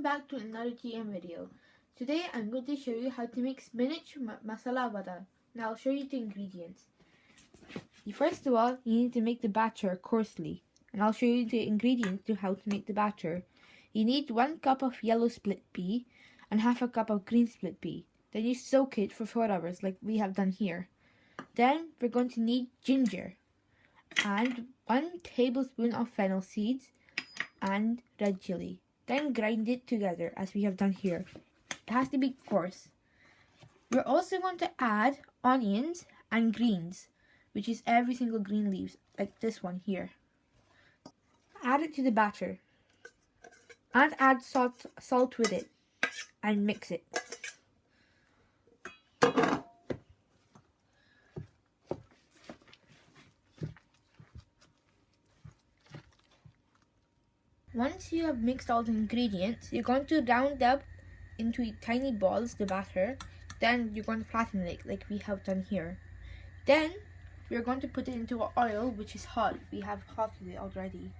Welcome back to another TM video. Today I'm going to show you how to make spinach masala vada. Now I'll show you the ingredients. First of all, you need to make the batter coarsely, and I'll show you the ingredients to how to make the batter. You need 1 cup of yellow split pea and half a cup of green split pea. Then you soak it for 4 hours like we have done here. Then we're going to need ginger and 1 tablespoon of fennel seeds and red chili. Then grind it together as we have done here. It has to be coarse. We're also going to add onions and greens, which is every single green leaves, like this one here. Add it to the batter and add salt with it and mix it. Once you have mixed all the ingredients, you're going to round up into tiny balls the batter. Then you're going to flatten it like we have done here. Then we're going to put it into oil which is hot. We have hotted it already.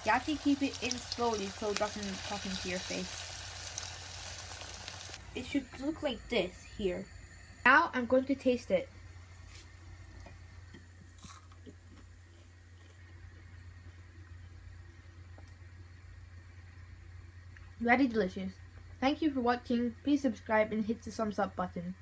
You have to keep it in slowly so it doesn't pop into your face. It should look like this here. Now I'm going to taste it. Very delicious. Thank you for watching. Please subscribe and hit the thumbs up button.